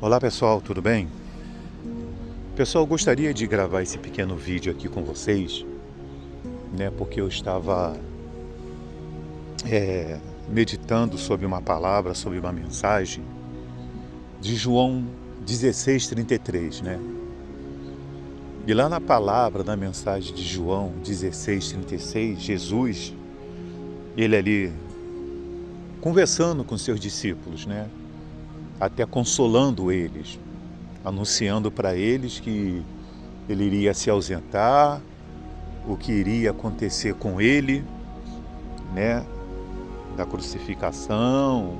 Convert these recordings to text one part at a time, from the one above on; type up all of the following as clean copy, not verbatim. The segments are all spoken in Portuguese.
Olá pessoal, tudo bem? Pessoal, eu gostaria de gravar esse pequeno vídeo aqui com vocês, porque eu estava meditando sobre uma palavra, sobre uma mensagem de João 16:33, E lá na palavra, na mensagem de João 16:36, Jesus, ele ali conversando com seus discípulos, até consolando eles, anunciando para eles que ele iria se ausentar, o que iria acontecer com ele, da crucificação,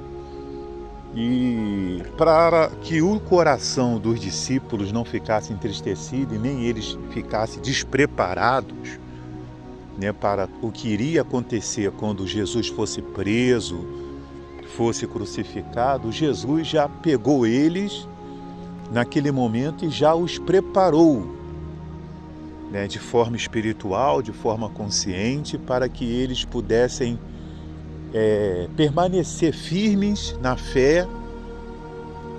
e para que o coração dos discípulos não ficasse entristecido e nem eles ficassem despreparados, para o que iria acontecer quando Jesus fosse preso, fosse crucificado. Jesus já pegou eles naquele momento e já os preparou, de forma espiritual, de forma consciente, para que eles pudessem permanecer firmes na fé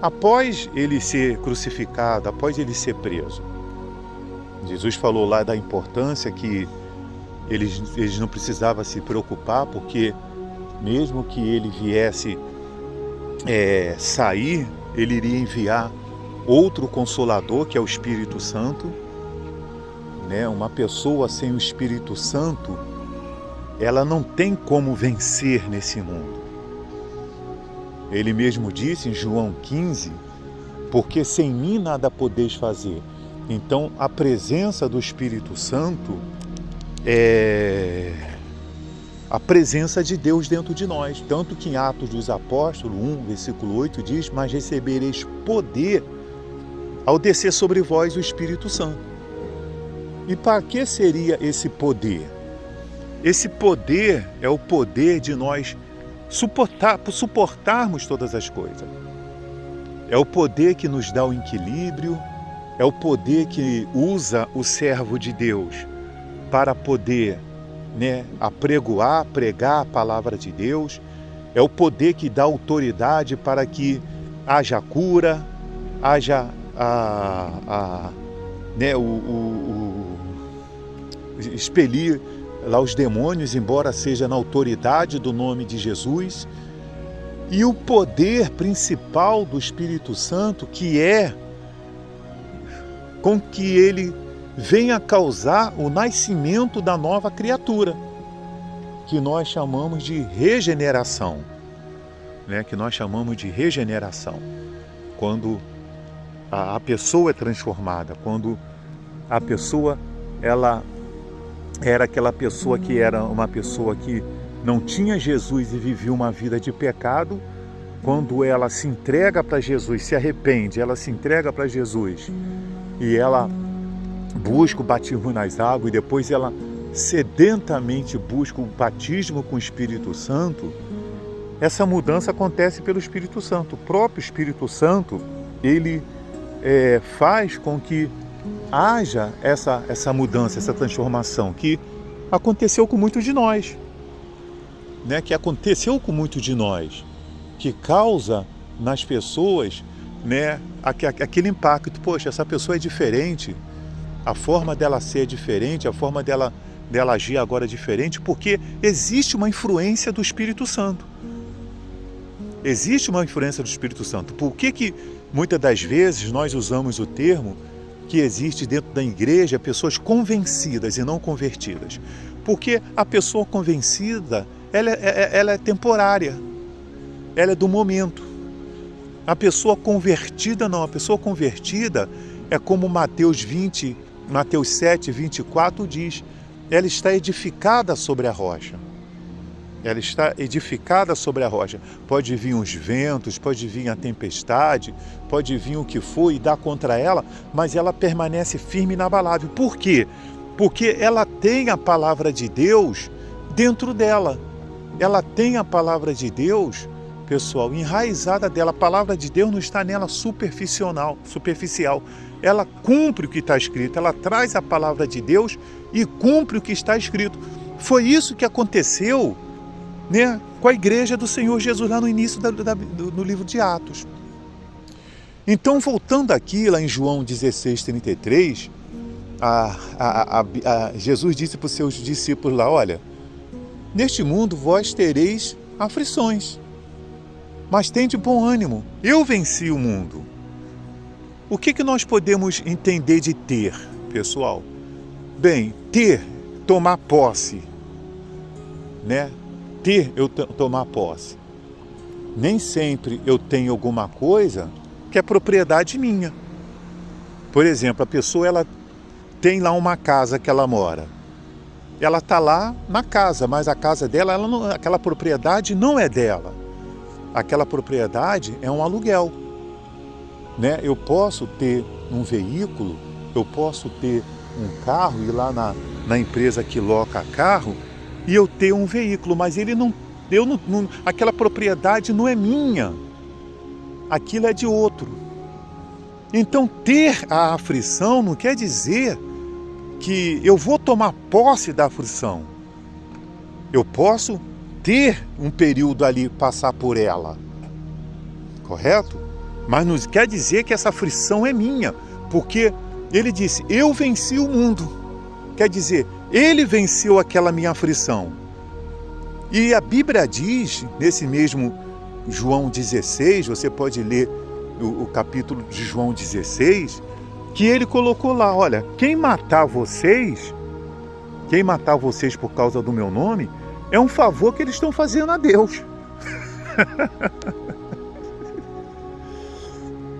após ele ser crucificado, após ele ser preso. Jesus falou lá da importância que eles não precisavam se preocupar, porque mesmo que ele viesse sair, ele iria enviar outro Consolador, que é o Espírito Santo. Uma pessoa sem o Espírito Santo, ela não tem como vencer nesse mundo. Ele mesmo disse em João 15, porque sem mim nada podeis fazer. Então a presença do Espírito Santo é a presença de Deus dentro de nós. Tanto que em Atos dos Apóstolos 1, versículo 8 diz: mas recebereis poder ao descer sobre vós o Espírito Santo. E para que seria esse poder? Esse poder é o poder de nós suportarmos todas as coisas. É o poder que nos dá o equilíbrio, é o poder que usa o servo de Deus para poder pregar a palavra de Deus. É o poder que dá autoridade para que haja cura, haja expelir lá os demônios, embora seja na autoridade do nome de Jesus. E o poder principal do Espírito Santo, que é com que ele venha causar o nascimento da nova criatura, que nós chamamos de regeneração, quando a pessoa é transformada, quando a pessoa, ela era aquela pessoa que era uma pessoa que não tinha Jesus e vivia uma vida de pecado. Quando ela se entrega para Jesus, se arrepende, ela se entrega para Jesus e ela busca o batismo nas águas, e depois ela sedentamente busca o batismo com o Espírito Santo. Essa mudança acontece pelo Espírito Santo. O próprio Espírito Santo, ele faz com que haja essa mudança, essa transformação que aconteceu com muitos de nós, que causa nas pessoas, aquele impacto. Poxa, essa pessoa é diferente, a forma dela ser é diferente, a forma dela agir agora é diferente, porque existe uma influência do Espírito Santo. Existe uma influência do Espírito Santo. Por que muitas das vezes nós usamos o termo que existe dentro da igreja pessoas convencidas e não convertidas? Porque a pessoa convencida, ela é temporária, ela é do momento. A pessoa convertida não, a pessoa convertida é como Mateus 7, 24 diz: ela está edificada sobre a rocha. Ela está edificada sobre a rocha. Pode vir os ventos, pode vir a tempestade, pode vir o que for e dar contra ela, mas ela permanece firme e inabalável. Por quê? Porque ela tem a palavra de Deus dentro dela. Ela tem a palavra de Deus, pessoal, enraizada dela. A palavra de Deus não está nela superficial. Ela cumpre o que está escrito. Ela traz a palavra de Deus e cumpre o que está escrito. Foi isso que aconteceu com a igreja do Senhor Jesus lá no início no livro de Atos. Então, voltando aqui, lá em João 16:33, Jesus disse para os seus discípulos lá, olha, neste mundo vós tereis aflições, mas tende bom ânimo, eu venci o mundo. O que nós podemos entender de ter, pessoal? Bem, ter, tomar posse, né? Tomar posse. Nem sempre eu tenho alguma coisa que é propriedade minha. Por exemplo, a pessoa ela tem lá uma casa que ela mora. Ela está lá na casa, mas a casa dela, aquela propriedade não é dela. Aquela propriedade é um aluguel. Né? Eu posso ter um veículo, eu posso ter um carro, ir lá na empresa que loca carro e eu ter um veículo, mas aquela propriedade não é minha, aquilo é de outro. Então ter a aflição não quer dizer que eu vou tomar posse da aflição. Eu posso ter um período ali, passar por ela, correto? Mas não quer dizer que essa aflição é minha, porque ele disse, eu venci o mundo. Quer dizer, ele venceu aquela minha aflição. E a Bíblia diz, nesse mesmo João 16, você pode ler o capítulo de João 16, que ele colocou lá, olha, quem matar vocês por causa do meu nome, é um favor que eles estão fazendo a Deus.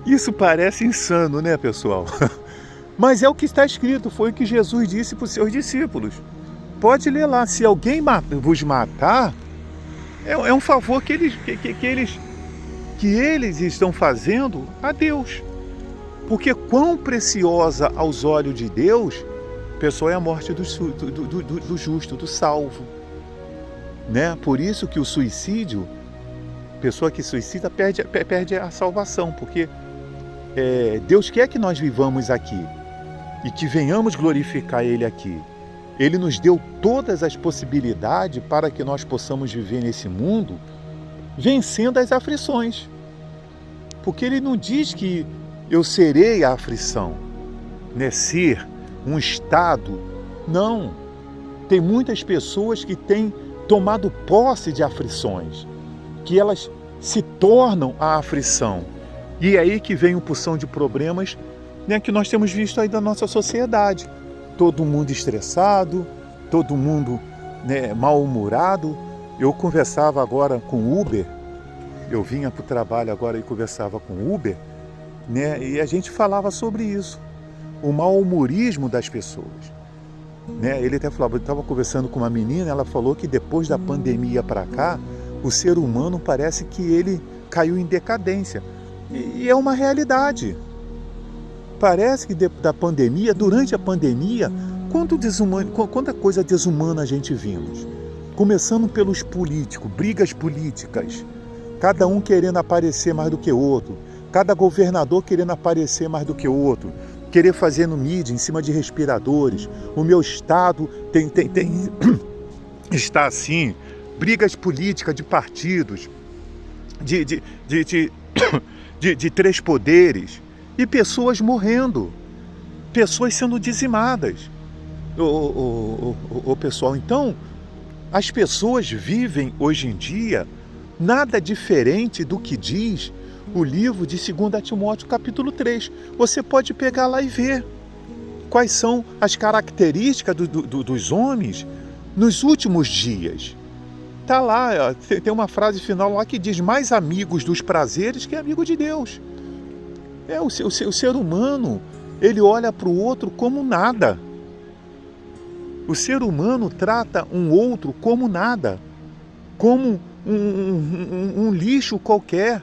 Isso parece insano, né, pessoal? Mas é o que está escrito, foi o que Jesus disse para os seus discípulos. Pode ler lá, se alguém vos matar, é um favor que eles estão fazendo a Deus. Porque quão preciosa aos olhos de Deus, pessoal, é a morte do justo, do salvo. Né? Por isso que o suicídio, pessoa que suicida perde a salvação, porque Deus quer que nós vivamos aqui e que venhamos glorificar Ele aqui. Ele nos deu todas as possibilidades para que nós possamos viver nesse mundo vencendo as aflições. Porque Ele não diz que eu serei a aflição, né? Ser um estado. Não. Tem muitas pessoas que têm tomado posse de aflições, que elas se tornam a aflição. E é aí que vem uma porção de problemas, né, que nós temos visto aí da nossa sociedade. Todo mundo estressado, todo mundo, né, mal-humorado. Eu conversava agora com o Uber, eu vinha para o trabalho agora e conversava com o Uber, né, e a gente falava sobre isso, o mal-humorismo das pessoas. Né? Ele até falava, eu estava conversando com uma menina, ela falou que depois da pandemia para cá, o ser humano parece que ele caiu em decadência. E é uma realidade. Parece que da pandemia, durante a pandemia, quanta coisa desumana a gente vimos. Começando pelos políticos, brigas políticas, cada um querendo aparecer mais do que o outro, cada governador querendo aparecer mais do que o outro, querer fazer no mídia em cima de respiradores. O meu estado está assim, brigas políticas de partidos, de três poderes, e pessoas morrendo, pessoas sendo dizimadas. Pessoal, então, as pessoas vivem hoje em dia nada diferente do que diz o livro de 2 Timóteo capítulo 3. Você pode pegar lá e ver quais são as características dos homens nos últimos dias. Está lá, tem uma frase final lá que diz, mais amigos dos prazeres que amigos de Deus. O ser humano, ele olha para o outro como nada. O ser humano trata um outro como nada, como um lixo qualquer.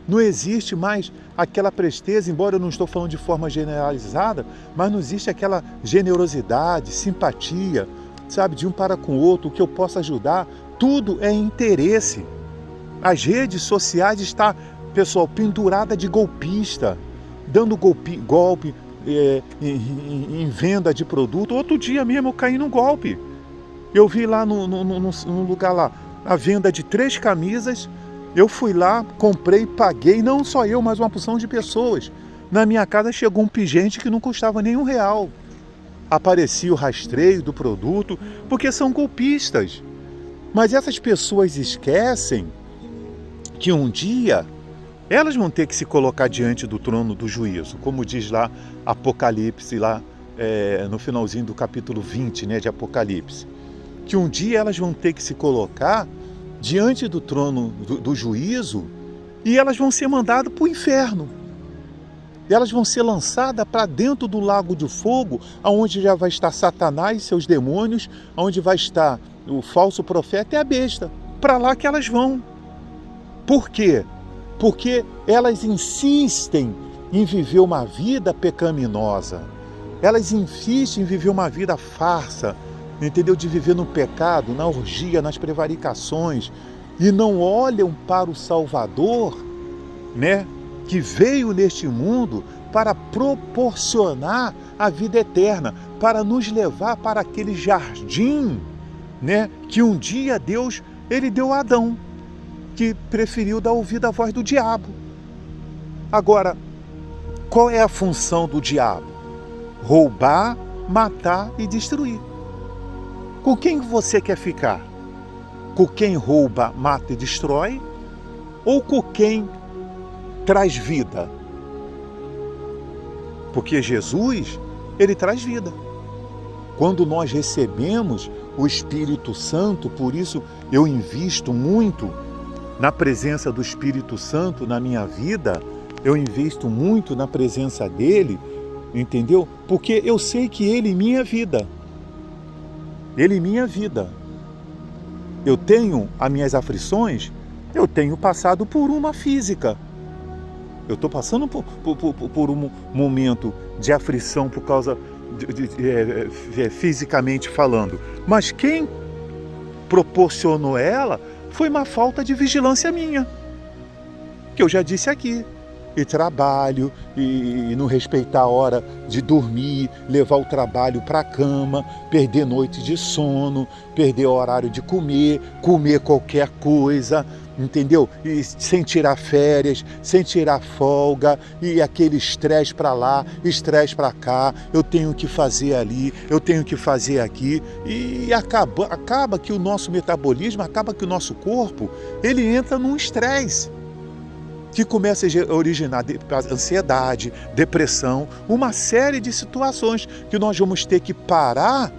Não existe mais aquela presteza, embora eu não estou falando de forma generalizada, mas não existe aquela generosidade, simpatia, sabe, de um para com o outro, o que eu possa ajudar. Tudo é interesse. As redes sociais estão, pessoal, pendurada de golpista, dando golpe em venda de produto. Outro dia mesmo eu caí num golpe. Eu vi lá no lugar lá, a venda de 3 camisas Eu fui lá, comprei, paguei, não só eu, mas uma porção de pessoas. Na minha casa chegou um pingente que não custava nem R$1. Aparecia o rastreio do produto, porque são golpistas. Mas essas pessoas esquecem que um dia elas vão ter que se colocar diante do trono do juízo, como diz lá Apocalipse, lá no finalzinho do capítulo 20, né, de Apocalipse. Que um dia elas vão ter que se colocar diante do trono do juízo e elas vão ser mandadas para o inferno. Elas vão ser lançadas para dentro do lago de fogo, onde já vai estar Satanás e seus demônios, onde vai estar o falso profeta e a besta. Para lá que elas vão. Por quê? Porque elas insistem em viver uma vida pecaminosa. Elas insistem em viver uma vida farsa, entendeu? De viver no pecado, na orgia, nas prevaricações, e não olham para o Salvador, né? Que veio neste mundo para proporcionar a vida eterna, para nos levar para aquele jardim, né? Que um dia Deus, ele deu a Adão, que preferiu dar ouvido à voz do diabo. Agora, qual é a função do diabo? Roubar, matar e destruir. Com quem você quer ficar? Com quem rouba, mata e destrói? Ou com quem traz vida? Porque Jesus, ele traz vida. Quando nós recebemos o Espírito Santo, por isso eu invisto muito na presença do Espírito Santo na minha vida, eu invisto muito na presença dele, entendeu? Porque eu sei que ele é minha vida. Ele é minha vida. Eu tenho as minhas aflições, eu tenho passado por uma física. Eu estou passando por um momento de aflição por causa, fisicamente falando. Mas quem proporcionou ela foi uma falta de vigilância minha. Que eu já disse aqui. E trabalho, e não respeitar a hora de dormir, levar o trabalho para a cama, perder noite de sono, perder o horário de comer qualquer coisa, entendeu? E sem tirar férias, sem tirar folga, e aquele estresse para lá, estresse para cá, eu tenho que fazer ali, eu tenho que fazer aqui, e acaba que o nosso metabolismo, acaba que o nosso corpo, ele entra num estresse, que começa a originar ansiedade, depressão, uma série de situações que nós vamos ter que parar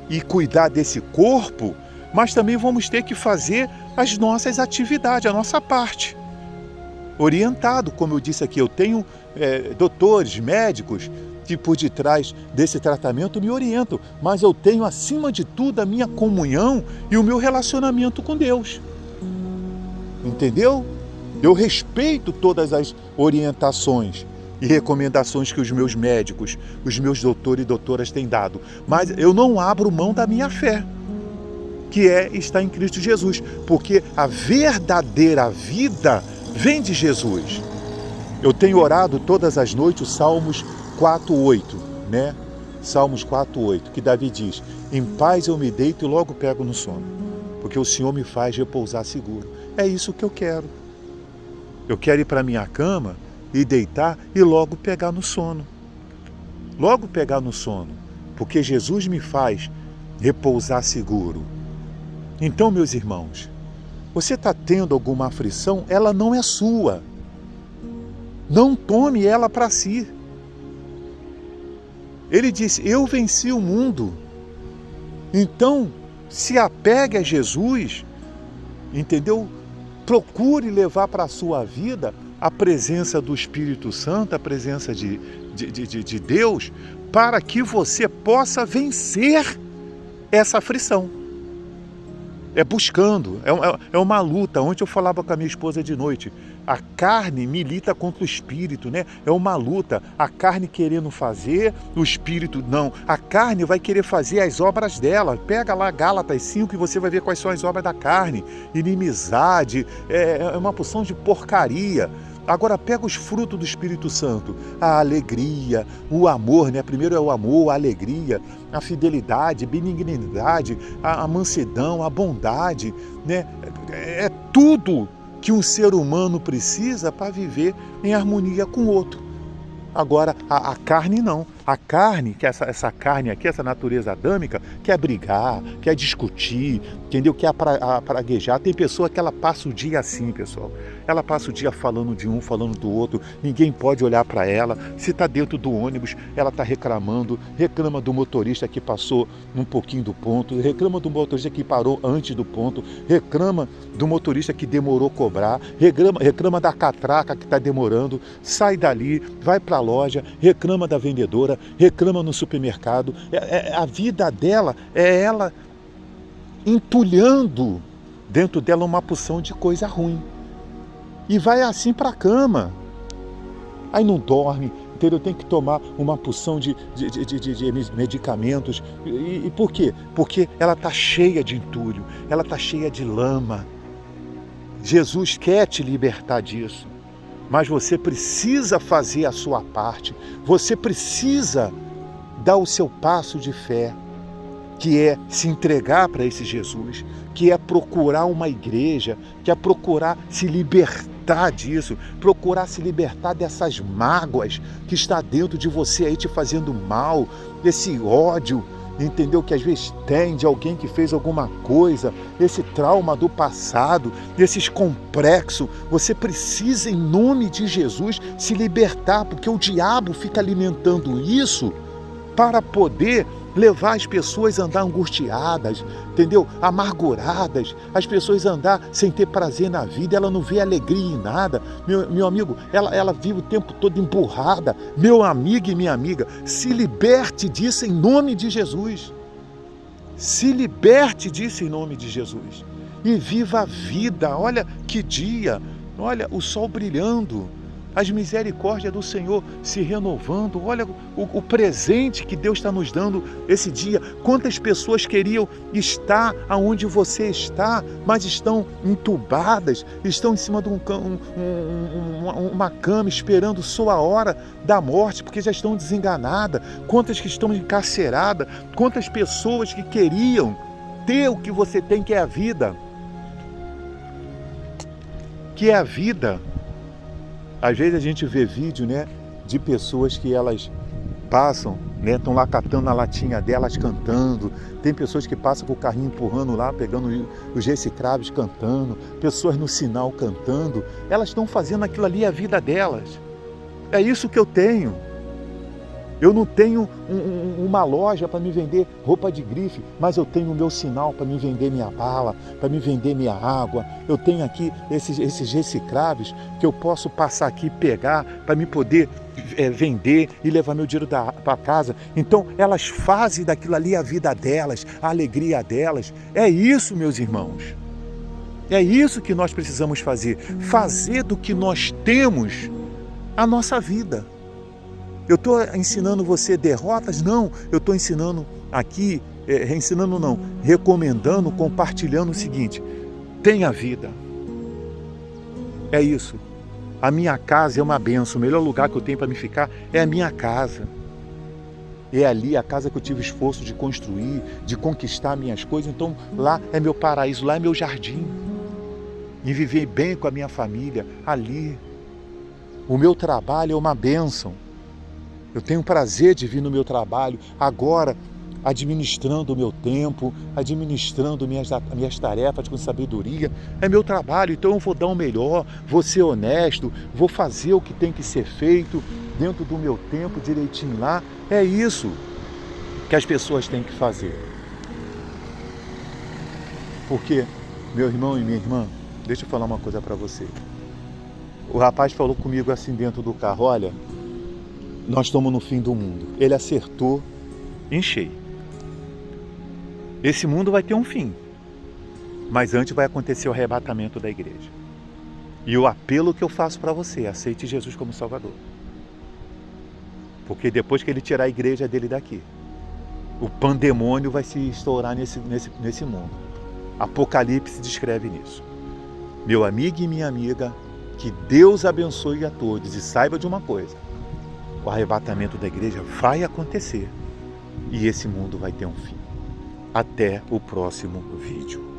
e cuidar desse corpo, mas também vamos ter que fazer as nossas atividades, a nossa parte. Orientado, como eu disse aqui, eu tenho doutores, médicos, que por detrás desse tratamento me orientam, mas eu tenho acima de tudo a minha comunhão e o meu relacionamento com Deus. Entendeu? Eu respeito todas as orientações e recomendações que os meus médicos, os meus doutores e doutoras têm dado, mas eu não abro mão da minha fé, que está em Cristo Jesus, porque a verdadeira vida vem de Jesus. Eu tenho orado todas as noites o Salmos 4:8, né? Salmos 4:8, que Davi diz: em paz eu me deito e logo pego no sono, porque o Senhor me faz repousar seguro. É isso que eu quero. Eu quero ir para a minha cama e deitar e logo pegar no sono. Logo pegar no sono, porque Jesus me faz repousar seguro. Então, meus irmãos, você está tendo alguma aflição, ela não é sua. Não tome ela para si. Ele disse: eu venci o mundo. Então, se apegue a Jesus, entendeu? Procure levar para a sua vida a presença do Espírito Santo, a presença de Deus, para que você possa vencer essa aflição. É buscando, é uma luta. Ontem eu falava com a minha esposa de noite, a carne milita contra o espírito, né? É uma luta, a carne querendo fazer, o espírito não. A carne vai querer fazer as obras dela. Pega lá Gálatas 5 e você vai ver quais são as obras da carne. Inimizade, é uma porção de porcaria. Agora pega os frutos do Espírito Santo, a alegria, o amor, né? Primeiro é o amor, a alegria, a fidelidade, a benignidade, a mansidão, a bondade, né? É tudo que um ser humano precisa para viver em harmonia com o outro. Agora, a carne não. A carne, que essa carne aqui, essa natureza adâmica, quer brigar, quer discutir, entendeu? Quer praguejar. Tem pessoa que ela passa o dia assim, pessoal. Ela passa o dia falando de um, falando do outro. Ninguém pode olhar para ela. Se está dentro do ônibus, ela está reclamando. Reclama do motorista que passou um pouquinho do ponto. Reclama do motorista que parou antes do ponto. Reclama do motorista que demorou a cobrar. Reclama da catraca que está demorando. Sai dali, vai para a loja, reclama da vendedora, reclama no supermercado. A vida dela é ela entulhando dentro dela uma porção de coisa ruim. E vai assim para a cama. Aí não dorme, entendeu? Tem que tomar uma porção de medicamentos. E por quê? Porque ela está cheia de entulho, ela está cheia de lama. Jesus quer te libertar disso. Mas você precisa fazer a sua parte. Você precisa dar o seu passo de fé, que é se entregar para esse Jesus, que é procurar uma igreja, que é procurar se libertar disso, procurar se libertar dessas mágoas que está dentro de você aí te fazendo mal, esse ódio, entendeu? Que às vezes tem de alguém que fez alguma coisa, esse trauma do passado, esses complexos. Você precisa, em nome de Jesus, se libertar, porque o diabo fica alimentando isso para poder levar as pessoas a andar angustiadas, entendeu? Amarguradas, as pessoas a andar sem ter prazer na vida, ela não vê alegria em nada. Meu amigo, ela vive o tempo todo emburrada. Meu amigo e minha amiga, se liberte disso em nome de Jesus. Se liberte disso em nome de Jesus. E viva a vida. Olha que dia, olha o sol brilhando, as misericórdias do Senhor se renovando. Olha o presente que Deus está nos dando esse dia. Quantas pessoas queriam estar aonde você está, mas estão entubadas, estão em cima de uma cama esperando sua hora da morte, porque já estão desenganadas. Quantas que estão encarceradas, quantas pessoas que queriam ter o que você tem, que é a vida. Que é a vida. Às vezes a gente vê vídeo, né, de pessoas que elas passam, né, estão lá catando a latinha delas, cantando. Tem pessoas que passam com o carrinho empurrando lá, pegando os recicláveis, cantando. Pessoas no sinal cantando. Elas estão fazendo aquilo ali a vida delas. É isso que eu tenho. Eu não tenho uma loja para me vender roupa de grife, mas eu tenho o meu sinal para me vender minha bala, para me vender minha água. Eu tenho aqui esses recicláveis que eu posso passar aqui e pegar para me poder vender e levar meu dinheiro para casa. Então elas fazem daquilo ali a vida delas, a alegria delas. É isso, meus irmãos. É isso que nós precisamos fazer. Fazer do que nós temos a nossa vida. Eu estou ensinando você derrotas? Não, eu estou ensinando aqui, recomendando, compartilhando o seguinte: tenha vida. É isso. A minha casa é uma bênção. O melhor lugar que eu tenho para me ficar é a minha casa. É ali a casa que eu tive esforço de construir, de conquistar minhas coisas. Então lá é meu paraíso, lá é meu jardim. E viver bem com a minha família ali. O meu trabalho é uma bênção. Eu tenho prazer de vir no meu trabalho, agora administrando o meu tempo, administrando minhas tarefas com sabedoria. É meu trabalho, então eu vou dar o melhor, vou ser honesto, vou fazer o que tem que ser feito dentro do meu tempo, direitinho lá. É isso que as pessoas têm que fazer. Porque, meu irmão e minha irmã, deixa eu falar uma coisa para você. O rapaz falou comigo assim dentro do carro: olha, nós estamos no fim do mundo. Ele acertou em cheio. Esse mundo vai ter um fim, mas antes vai acontecer o arrebatamento da igreja. E o apelo que eu faço para você: aceite Jesus como Salvador. Porque depois que ele tirar a igreja dele daqui, o pandemônio vai se estourar nesse mundo. Apocalipse descreve nisso. Meu amigo e minha amiga, que Deus abençoe a todos. E saiba de uma coisa: o arrebatamento da igreja vai acontecer e esse mundo vai ter um fim. Até o próximo vídeo.